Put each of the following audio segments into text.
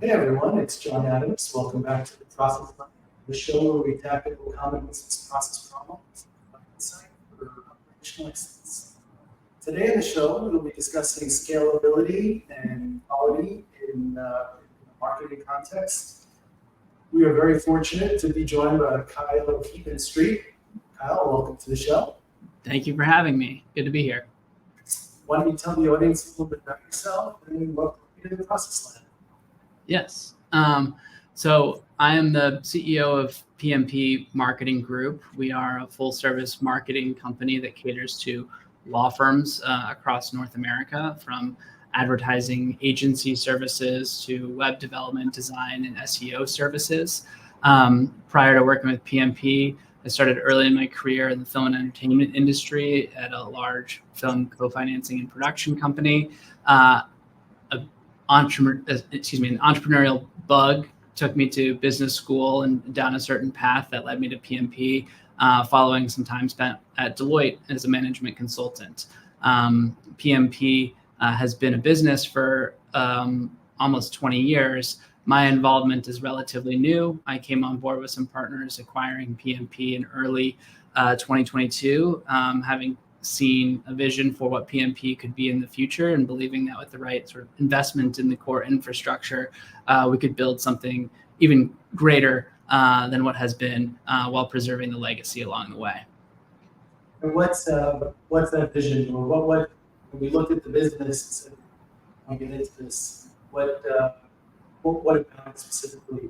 Hey everyone, it's John Adams. Welcome back to the Process Line, the show where we tackle common business process problems and insight for operational excellence. Today in the show, we'll be discussing scalability and quality in a marketing context. We are very fortunate to be joined by Kyle Hebenstreit. Kyle, welcome to the show. Thank you for having me. Good to be here. Why don't you tell the audience a little bit about yourself and welcome you to the Process Line. Yes. So I am the CEO of PMP Marketing Group. We are a full service marketing company that caters to law firms across North America, from advertising agency services to web development, design, and SEO services. Prior to working with PMP, I started early in my career in the film and entertainment industry at a large film co-financing and production company. An entrepreneurial bug took me to business school and down a certain path that led me to PMP, following some time spent at Deloitte as a management consultant. PMP has been a business for almost 20 years. My involvement is relatively new. I came on board with some partners acquiring PMP in early 2022, having seen a vision for what PMP could be in the future and believing that with the right sort of investment in the core infrastructure, we could build something even greater than what has been, while preserving the legacy along the way. And what's that vision? Or what when we looked at the business and we get into this, what about it specifically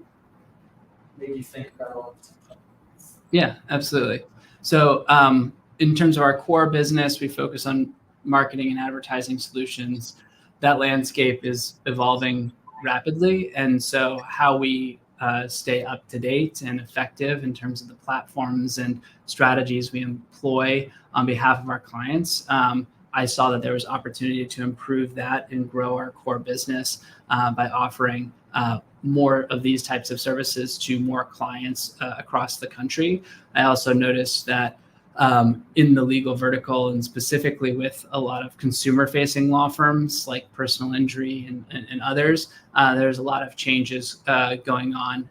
made you think about all of this? Yeah, absolutely. So in terms of our core business, we focus on marketing and advertising solutions. That landscape is evolving rapidly. And so how we stay up to date and effective in terms of the platforms and strategies we employ on behalf of our clients, I saw that there was opportunity to improve that and grow our core business by offering more of these types of services to more clients across the country. I also noticed that in the legal vertical, and specifically with a lot of consumer-facing law firms like personal injury and others, there's a lot of changes going on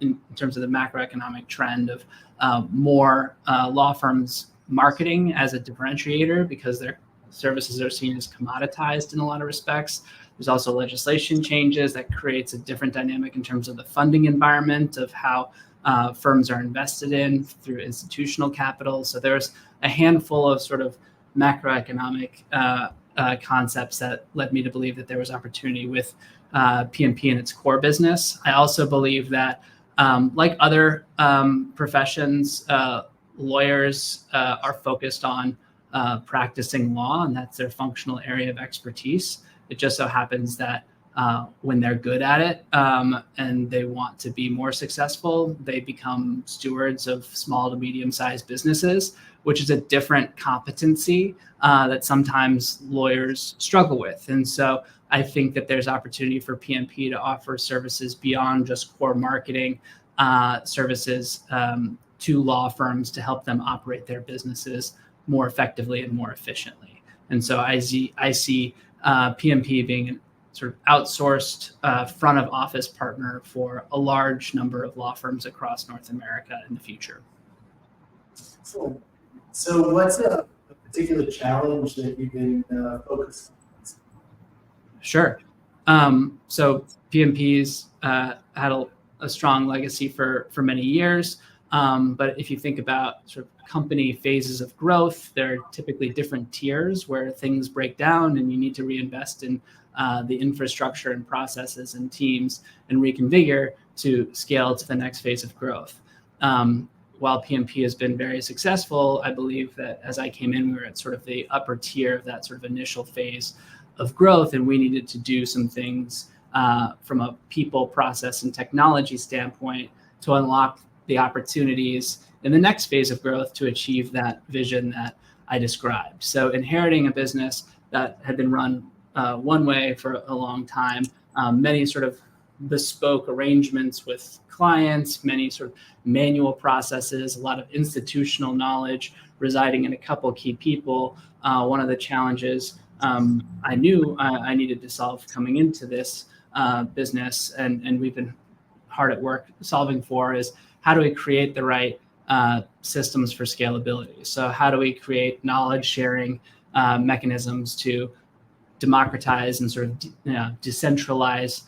in terms of the macroeconomic trend of more law firms marketing as a differentiator because their services are seen as commoditized in a lot of respects. There's also legislation changes that creates a different dynamic in terms of the funding environment of how firms are invested in through institutional capital. So there's a handful of sort of macroeconomic concepts that led me to believe that there was opportunity with PMP and its core business. I also believe that like other professions, lawyers are focused on practicing law, and that's their functional area of expertise. It just so happens that when they're good at it and they want to be more successful, they become stewards of small to medium-sized businesses, which is a different competency that sometimes lawyers struggle with. And so I think that there's opportunity for PMP to offer services beyond just core marketing services to law firms to help them operate their businesses more effectively and more efficiently. And so I see PMP being an sort of outsourced front of office partner for a large number of law firms across North America in the future. Excellent. So what's a particular challenge that you've been focused on? Sure. So PMP's had a strong legacy for many years. But if you think about sort of company phases of growth, there are typically different tiers where things break down and you need to reinvest in the infrastructure and processes and teams and reconfigure to scale to the next phase of growth. While PMP has been very successful, I believe that as I came in, we were at sort of the upper tier of that sort of initial phase of growth, and we needed to do some things from a people, process, and technology standpoint to unlock the opportunities in the next phase of growth to achieve that vision that I described. So inheriting a business that had been run one way for a long time, many sort of bespoke arrangements with clients, many sort of manual processes, a lot of institutional knowledge residing in a couple key people. One of the challenges I knew I needed to solve coming into this business, and we've been hard at work solving for, is how do we create the right systems for scalability? So how do we create knowledge sharing mechanisms to democratize and sort of decentralize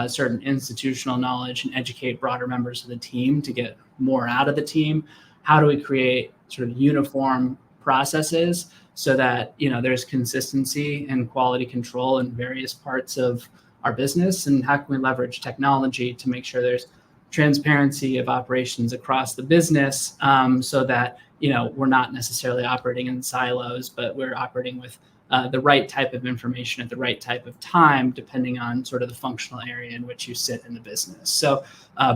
certain institutional knowledge and educate broader members of the team to get more out of the team? How do we create sort of uniform processes so that there's consistency and quality control in various parts of our business? And how can we leverage technology to make sure there's transparency of operations across the business, so that we're not necessarily operating in silos, but we're operating with the right type of information at the right type of time, depending on sort of the functional area in which you sit in the business. So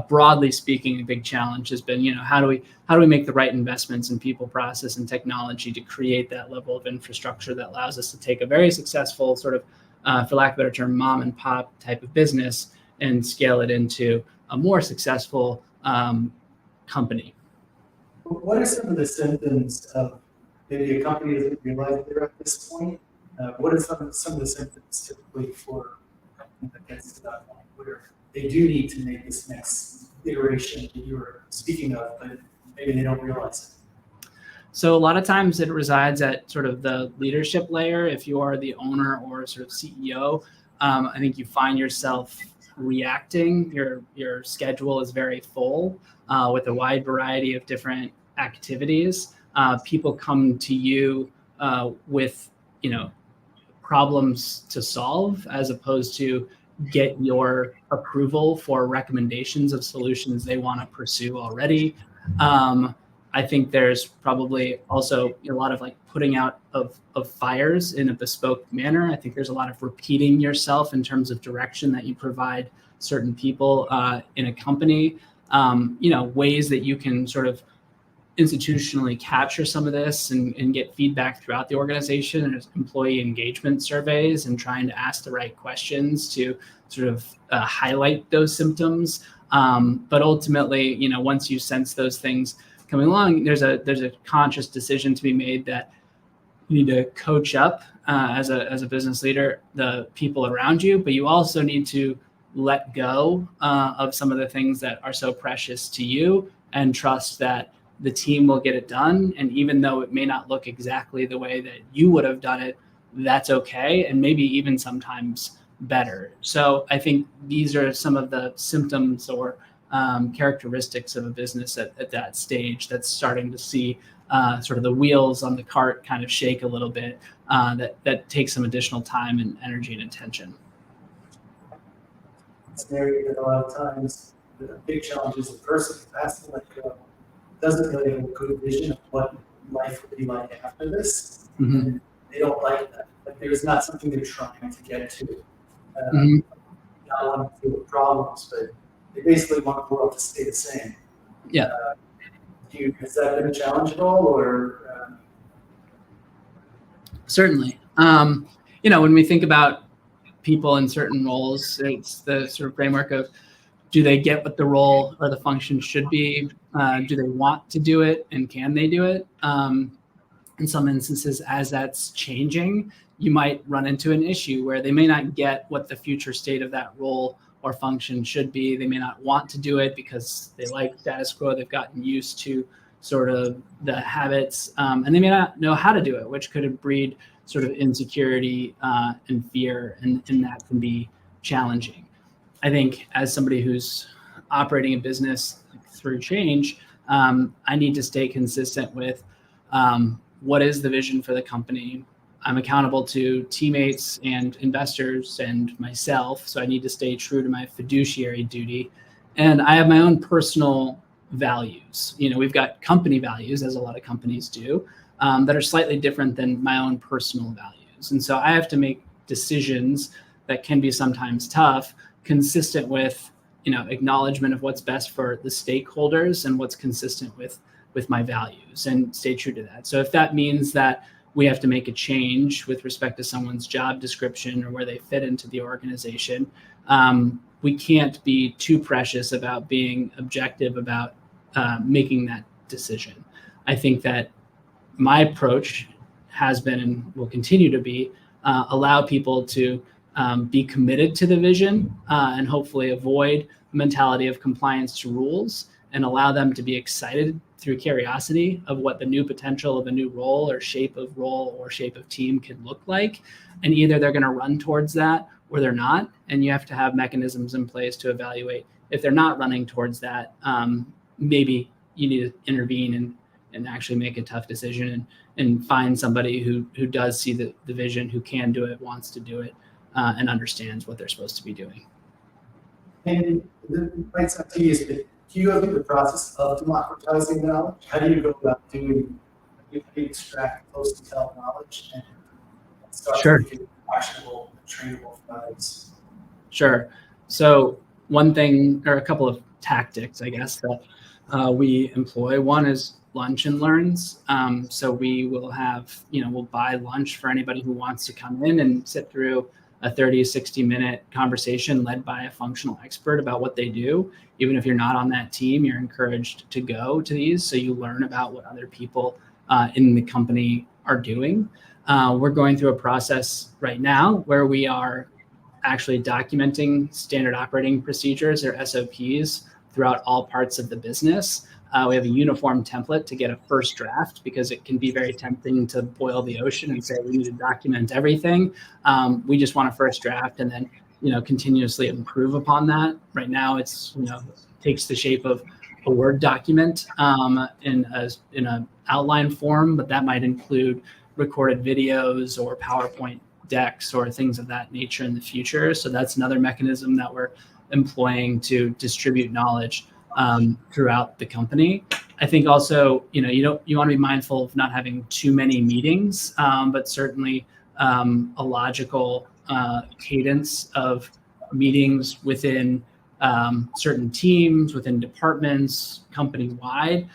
broadly speaking, a big challenge has been, how do we make the right investments in people, process, and technology to create that level of infrastructure that allows us to take a very successful sort of, for lack of a better term, mom and pop type of business and scale it into a more successful company. What are some of the symptoms of maybe a company doesn't realize they're at this point? What are some of the symptoms typically for a company that gets to that point where they do need to make this next iteration that you were speaking of, but maybe they don't realize it? So a lot of times it resides at sort of the leadership layer. If you are the owner or sort of CEO, I think you find yourself reacting. Your schedule is very full with a wide variety of different activities. People come to you with problems to solve, as opposed to get your approval for recommendations of solutions they want to pursue already. I think there's probably also a lot of putting out of fires in a bespoke manner. I think there's a lot of repeating yourself in terms of direction that you provide certain people in a company. Ways that you can sort of institutionally capture some of this and get feedback throughout the organization, and employee engagement surveys, and trying to ask the right questions to sort of highlight those symptoms. But ultimately, once you sense those things coming along, there's a conscious decision to be made that you need to coach up as a business leader the people around you, but you also need to let go of some of the things that are so precious to you, and trust that the team will get it done. And even though it may not look exactly the way that you would have done it, that's okay, and maybe even sometimes better. So I think these are some of the symptoms or characteristics of a business at that stage that's starting to see sort of the wheels on the cart kind of shake a little bit, that takes some additional time and energy and attention. It's an area that a lot of times the big challenge is the person who has to let go doesn't really have a good vision of what life would be like after this. Mm-hmm. And they don't like that. Like there's not something they're trying to get to. Not wanting to deal with problems, but they basically want the world to stay the same. Yeah. Has that been a challenge at all, or? Certainly. When we think about people in certain roles, it's the sort of framework of, do they get what the role or the function should be? Do they want to do it, and can they do it? In some instances, as that's changing, you might run into an issue where they may not get what the future state of that role or function should be. They may not want to do it because they like status quo. They've gotten used to sort of the habits, and they may not know how to do it, which could breed sort of insecurity and fear, and that can be challenging. I think as somebody who's operating a business through change, I need to stay consistent with what is the vision for the company. I'm accountable to teammates and investors and myself, so I need to stay true to my fiduciary duty. And I have my own personal values. We've got company values, as a lot of companies do, that are slightly different than my own personal values. And so I have to make decisions that can be sometimes tough, consistent with acknowledgement of what's best for the stakeholders and what's consistent with my values, and stay true to that. So if that means that we have to make a change with respect to someone's job description or where they fit into the organization, we can't be too precious about being objective about making that decision. I think that my approach has been and will continue to be allow people to be committed to the vision and hopefully avoid the mentality of compliance to rules, and allow them to be excited through curiosity of what the new potential of a new role or shape of team can look like. And either they're going to run towards that or they're not. And you have to have mechanisms in place to evaluate if they're not running towards that. Maybe you need to intervene and actually make a tough decision and find somebody who does see the vision, who can do it, wants to do it, and understands what they're supposed to be doing. And it might sound tedious, but can you go through the process of democratizing knowledge? How do you go about doing, how do you extract close-to-tell knowledge and start Sure. to make it actionable and trainable for others? Sure. So one thing, or a couple of tactics, I guess, that we employ. One is lunch and learns. So we will have, we'll buy lunch for anybody who wants to come in and sit through a 30, 60-minute conversation led by a functional expert about what they do. Even if you're not on that team, you're encouraged to go to these so you learn about what other people in the company are doing. We're going through a process right now where we are actually documenting standard operating procedures, or SOPs, throughout all parts of the business. We have a uniform template to get a first draft, because it can be very tempting to boil the ocean and say we need to document everything. We just want a first draft and then continuously improve upon that. Right now, it's takes the shape of a Word document in an outline form, but that might include recorded videos or PowerPoint decks or things of that nature in the future. So that's another mechanism that we're employing to distribute knowledge throughout the company. I think also, you want to be mindful of not having too many meetings, but certainly a logical cadence of meetings within certain teams, within departments, company-wide,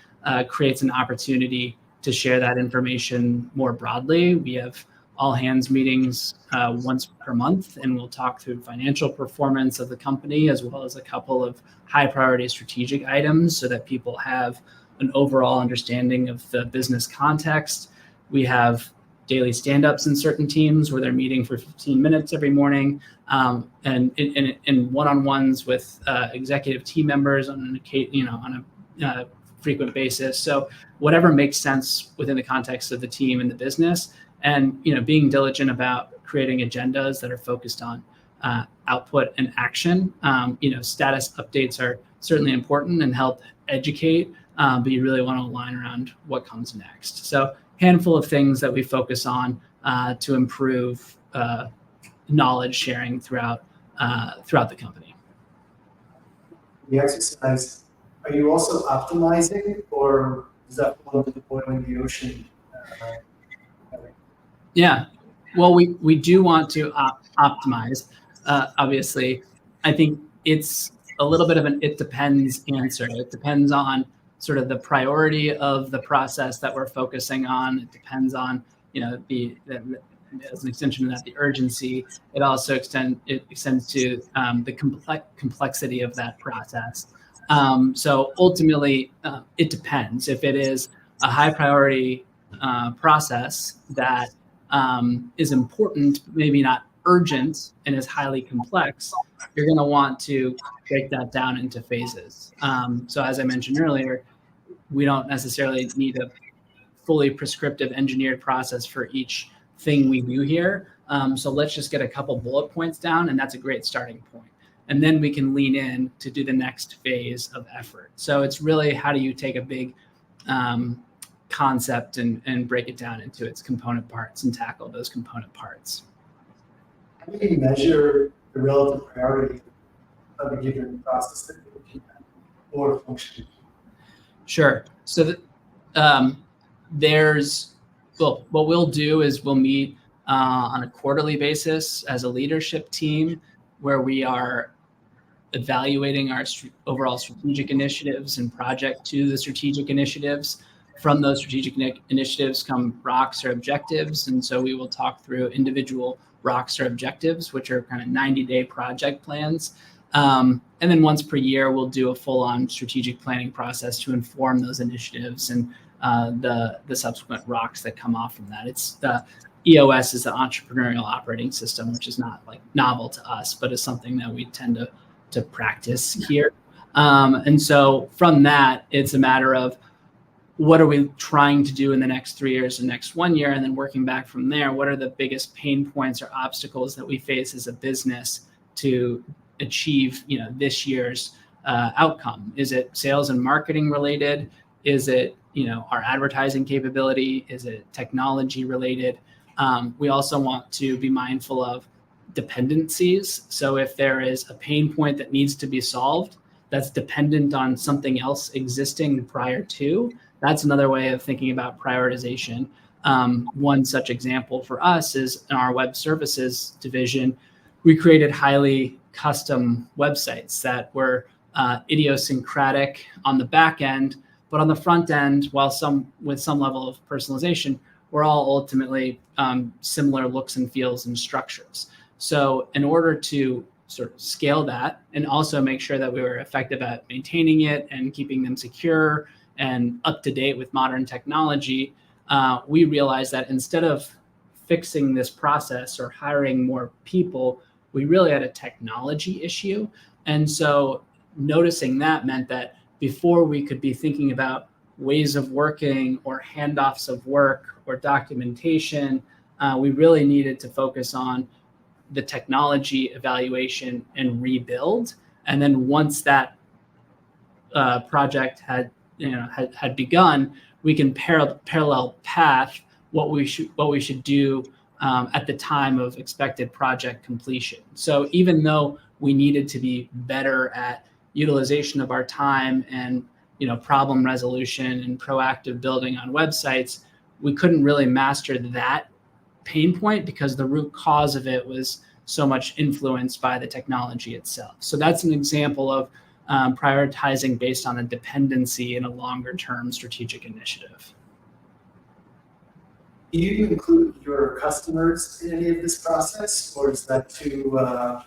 creates an opportunity to share that information more broadly. We have all hands meetings once per month, and we'll talk through financial performance of the company, as well as a couple of high priority strategic items, so that people have an overall understanding of the business context. We have daily stand-ups in certain teams where they're meeting for 15 minutes every morning, and in one-on-ones with executive team members on a frequent basis. So whatever makes sense within the context of the team and the business, and being diligent about creating agendas that are focused on output and action. Status updates are certainly important and help educate, but you really want to align around what comes next. So handful of things that we focus on to improve knowledge sharing throughout the company. The exercise, are you also optimizing, or does that fall into the boiling the ocean? Yeah, well, we do want to optimize. Obviously, I think it's a little bit of an it depends answer. It depends on sort of the priority of the process that we're focusing on. It depends on the as an extension of that, the urgency. It also extends to the complexity of that process. So ultimately, it depends. If it is a high priority process that is important, but maybe not urgent, and is highly complex, you're going to want to break that down into phases. So as I mentioned earlier, we don't necessarily need a fully prescriptive engineered process for each thing we do here. So let's just get a couple bullet points down, and that's a great starting point. And then we can lean in to do the next phase of effort. So it's really, how do you take a big concept and break it down into its component parts and tackle those component parts. How do you measure the relative priority of a given process that you're looking at or function? Sure. So what we'll do is we'll meet on a quarterly basis as a leadership team, where we are evaluating our overall strategic initiatives and project to the strategic initiatives. From those strategic initiatives come rocks or objectives. And so we will talk through individual rocks or objectives, which are kind of 90-day project plans. And then once per year, we'll do a full-on strategic planning process to inform those initiatives and the subsequent rocks that come off from that. It's EOS is the entrepreneurial operating system, which is not like novel to us, but is something that we tend to practice here. And so from that, it's a matter of what are we trying to do in the next 3 years and next 1 year, and then working back from there, what are the biggest pain points or obstacles that we face as a business to achieve, this year's outcome? Is it sales and marketing related? Is it, our advertising capability? Is it technology related? We also want to be mindful of dependencies. So if there is a pain point that needs to be solved that's dependent on something else existing prior to, that's another way of thinking about prioritization. One such example for us is in our web services division, we created highly custom websites that were idiosyncratic on the back end, but on the front end, while with some level of personalization, we're all ultimately similar looks and feels and structures. So in order to sort of scale that and also make sure that we were effective at maintaining it and keeping them secure and up to date with modern technology, we realized that instead of fixing this process or hiring more people, we really had a technology issue. And so noticing that meant that before we could be thinking about ways of working or handoffs of work or documentation, we really needed to focus on the technology evaluation and rebuild. And then once that project had begun, we can parallel path what we should do at the time of expected project completion. So even though we needed to be better at utilization of our time and problem resolution and proactive building on websites, we couldn't really master that pain point because the root cause of it was so much influenced by the technology itself. So that's an example of prioritizing based on a dependency in a longer term strategic initiative. Do you include your customers in any of this process, or is that too how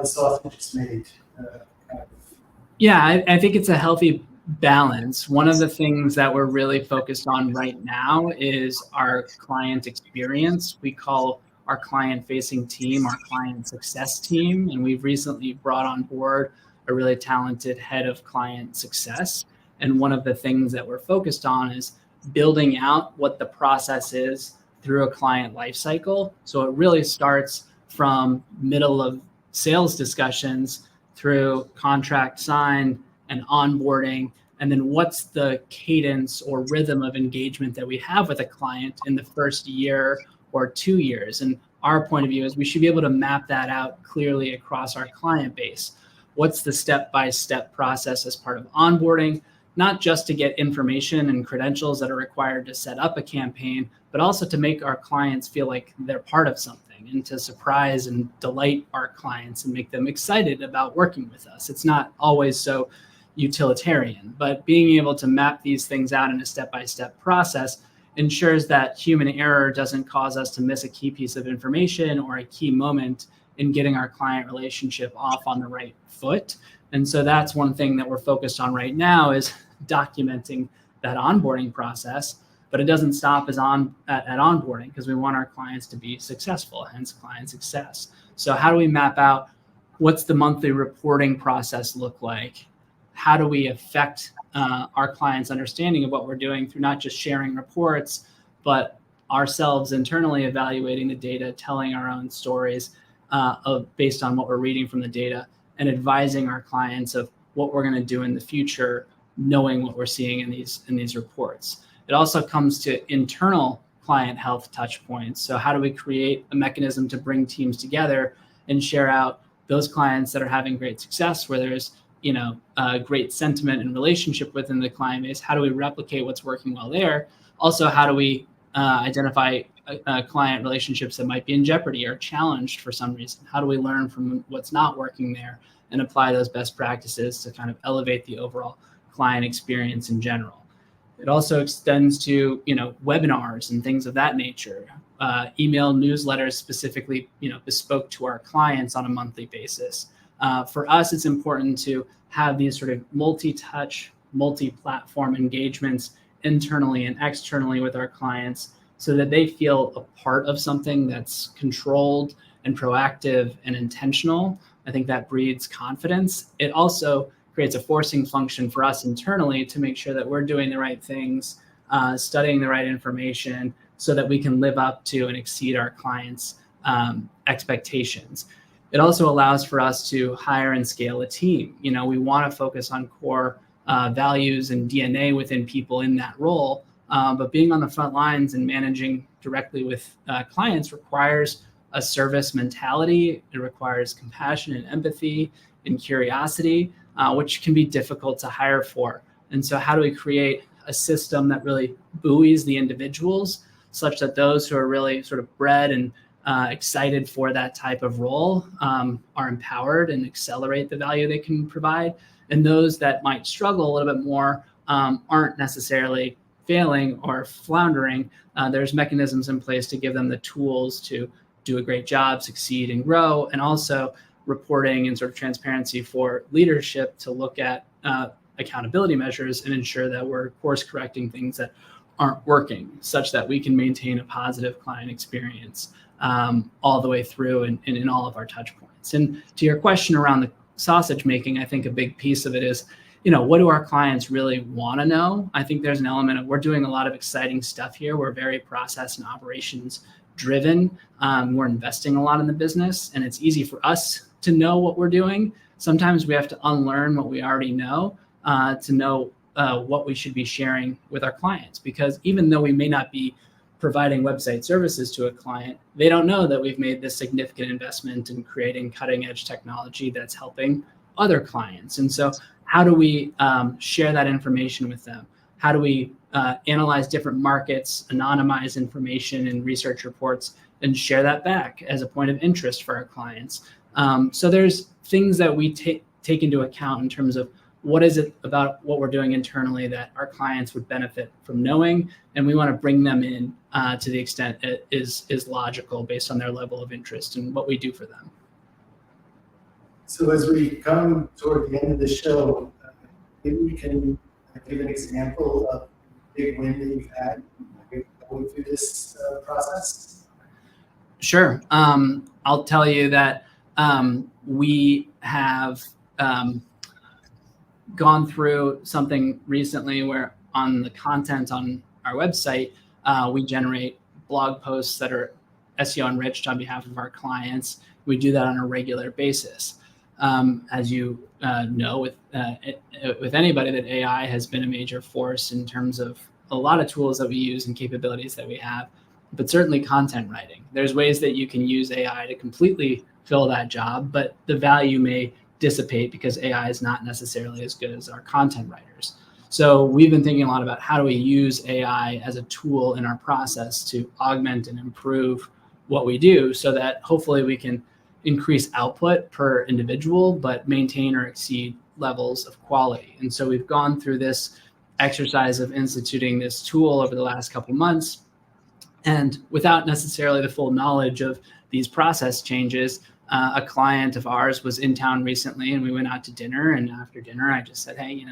the sausage is made? Yeah, I think it's a healthy balance. One of the things that we're really focused on right now is our client experience. We call our client-facing team our client success team, and we've recently brought on board a really talented head of client success. And one of the things that we're focused on is building out what the process is through a client lifecycle. So it really starts from middle of sales discussions through contract sign and onboarding, and then what's the cadence or rhythm of engagement that we have with a client in the first year or 2 years. And our point of view is we should be able to map that out clearly across our client base. What's the step-by-step process as part of onboarding, not just to get information and credentials that are required to set up a campaign, but also to make our clients feel like they're part of something and to surprise and delight our clients and make them excited about working with us. It's not always so utilitarian, but being able to map these things out in a step-by-step process ensures that human error doesn't cause us to miss a key piece of information or a key moment in getting our client relationship off on the right foot. And so that's one thing that we're focused on right now is documenting that onboarding process, but it doesn't stop at onboarding because we want our clients to be successful, hence client success. So how do we map out what's the monthly reporting process look like? How do we affect our clients' understanding of what we're doing through not just sharing reports, but ourselves internally evaluating the data, telling our own stories based on what we're reading from the data, and advising our clients of what we're going to do in the future, knowing what we're seeing in these reports. It also comes to internal client health touch points. So how do we create a mechanism to bring teams together and share out those clients that are having great success, where there's great sentiment and relationship within the client base? How do we replicate what's working well there? Also, how do we identify client relationships that might be in jeopardy or challenged for some reason? How do we learn from what's not working there and apply those best practices to kind of elevate the overall client experience in general? It also extends to webinars and things of that nature, email newsletters specifically bespoke to our clients on a monthly basis. For us, it's important to have these sort of multi-touch, multi-platform engagements internally and externally with our clients so that they feel a part of something that's controlled and proactive and intentional. I think that breeds confidence. It also creates a forcing function for us internally to make sure that we're doing the right things, studying the right information, so that we can live up to and exceed our clients' expectations. It also allows for us to hire and scale a team. We want to focus on core values and DNA within people in that role. But being on the front lines and managing directly with clients requires a service mentality. It requires compassion and empathy and curiosity, which can be difficult to hire for. And so how do we create a system that really buoys the individuals such that those who are really sort of bred and excited for that type of role are empowered and accelerate the value they can provide? And those that might struggle a little bit more aren't necessarily failing or floundering. There's mechanisms in place to give them the tools to do a great job, succeed, and grow, and also reporting and sort of transparency for leadership to look at accountability measures and ensure that we're course correcting things that aren't working, such that we can maintain a positive client experience all the way through and in all of our touch points. And to your question around the sausage making, I think a big piece of it is, what do our clients really want to know? I think there's an element of, we're doing a lot of exciting stuff here. We're very process and operations driven. We're investing a lot in the business, and it's easy for us to know what we're doing. Sometimes we have to unlearn what we already know to know what we should be sharing with our clients, because even though we may not be providing website services to a client, they don't know that we've made this significant investment in creating cutting edge technology that's helping other clients. And so how do we share that information with them? How do we analyze different markets, anonymize information and research reports, and share that back as a point of interest for our clients? So there's things that we take into account in terms of what is it about what we're doing internally that our clients would benefit from knowing, and we want to bring them in to the extent it is logical based on their level of interest in what we do for them. So as we come toward the end of the show, maybe we can give an example of a big win that you've had going through this process. Sure. I'll tell you that we have gone through something recently where on the content on our website, we generate blog posts that are SEO enriched on behalf of our clients. We do that on a regular basis. As you know, with anybody, that AI has been a major force in terms of a lot of tools that we use and capabilities that we have, but certainly content writing. There's ways that you can use AI to completely fill that job, but the value may dissipate because AI is not necessarily as good as our content writers. So we've been thinking a lot about how do we use AI as a tool in our process to augment and improve what we do, so that hopefully we can increase output per individual, but maintain or exceed levels of quality. And so we've gone through this exercise of instituting this tool over the last couple of months. And without necessarily the full knowledge of these process changes, a client of ours was in town recently, and we went out to dinner. And after dinner, I just said, hey,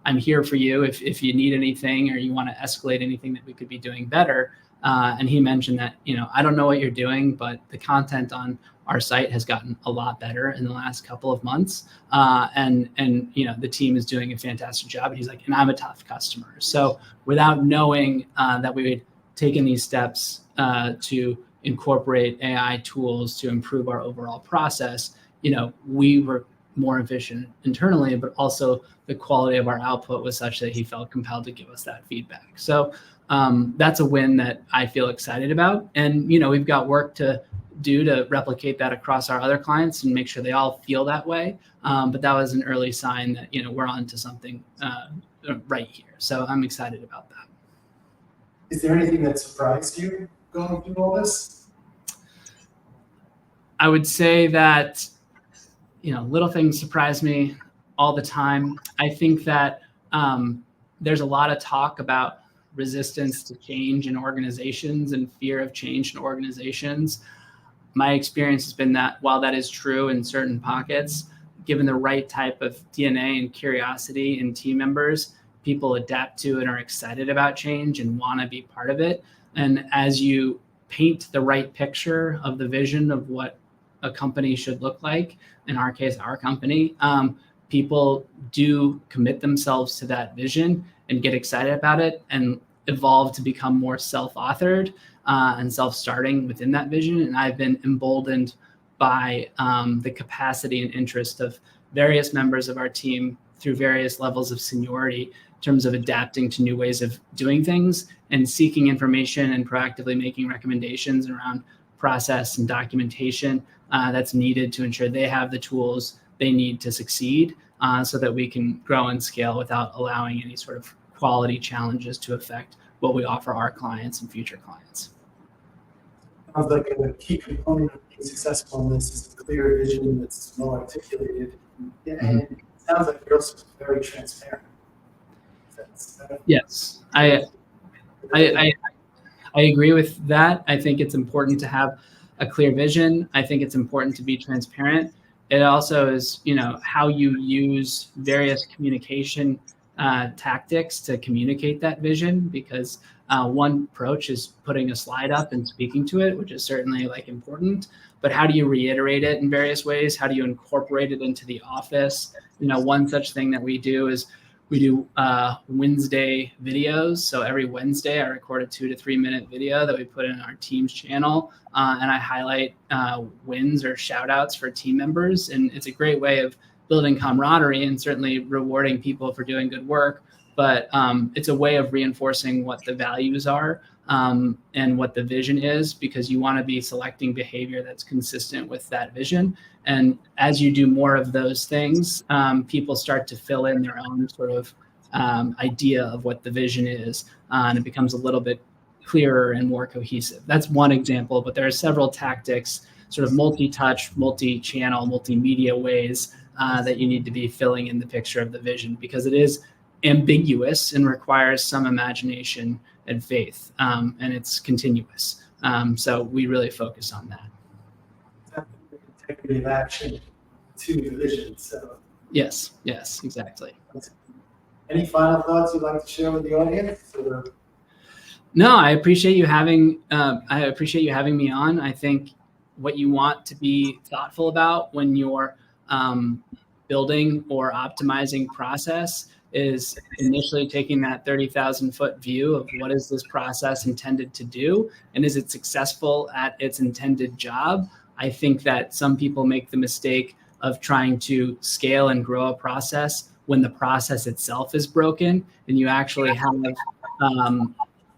I'm here for you if you need anything or you want to escalate anything that we could be doing better. And he mentioned that, I don't know what you're doing, but the content on our site has gotten a lot better in the last couple of months. And the team is doing a fantastic job. And he's like, and I'm a tough customer. So without knowing that we had taken these steps to incorporate AI tools to improve our overall process, we were more efficient internally, but also the quality of our output was such that he felt compelled to give us that feedback. So that's a win that I feel excited about. And, we've got work to do to replicate that across our other clients and make sure they all feel that way. But that was an early sign that, we're on to something right here. So I'm excited about that. Is there anything that surprised you going through all this? I would say that, little things surprise me all the time. I think that there's a lot of talk about resistance to change in organizations and fear of change in organizations. My experience has been that while that is true in certain pockets, given the right type of DNA and curiosity in team members, people adapt to and are excited about change and want to be part of it. And as you paint the right picture of the vision of what a company should look like, in our case, our company, people do commit themselves to that vision and get excited about it and evolve to become more self-authored and self-starting within that vision. And I've been emboldened by the capacity and interest of various members of our team through various levels of seniority in terms of adapting to new ways of doing things and seeking information and proactively making recommendations around process and documentation that's needed to ensure they have the tools they need to succeed so that we can grow and scale without allowing any sort of quality challenges to affect what we offer our clients and future clients. Sounds like a key component of being successful in this is a clear vision that's well articulated. And it sounds like you're also very transparent. Yes, I agree with that. I think it's important to have a clear vision. I think it's important to be transparent. It also is, how you use various communication tactics to communicate that vision, because one approach is putting a slide up and speaking to it, which is certainly important, but how do you reiterate it in various ways? How do you incorporate it into the office? One such thing that we do is we do Wednesday videos. So every Wednesday I record a 2 to 3 minute video that we put in our team's channel, and I highlight wins or shout outs for team members. And it's a great way of building camaraderie and certainly rewarding people for doing good work. But it's a way of reinforcing what the values are and what the vision is, because you want to be selecting behavior that's consistent with that vision. And as you do more of those things, people start to fill in their own sort of idea of what the vision is, and it becomes a little bit clearer and more cohesive. That's one example, but there are several tactics, sort of multi-touch, multi-channel, multimedia ways that you need to be filling in the picture of the vision, because it is ambiguous and requires some imagination and faith, and it's continuous. So we really focus on that. Integrity of action to the vision. So yes, exactly. Any final thoughts you'd like to share with the audience? No, I appreciate you having me on. I think what you want to be thoughtful about when you're building or optimizing process is initially taking that 30,000 foot view of what is this process intended to do, and is it successful at its intended job. I think that some people make the mistake of trying to scale and grow a process when the process itself is broken, and you actually have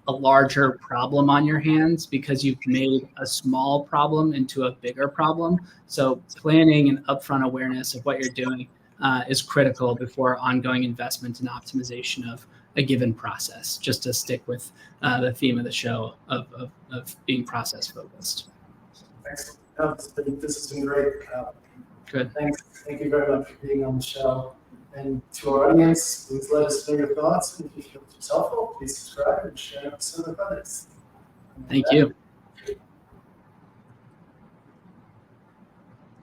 a larger problem on your hands because you've made a small problem into a bigger problem. So planning and upfront awareness of what you're doing is critical before ongoing investment and optimization of a given process, just to stick with the theme of the show of being process focused. Excellent. This has been great. Good. Thanks. Thank you very much for being on the show. And to our audience, please let us know your thoughts. And if you feel it was helpful, please subscribe and share episode with others. Thank you.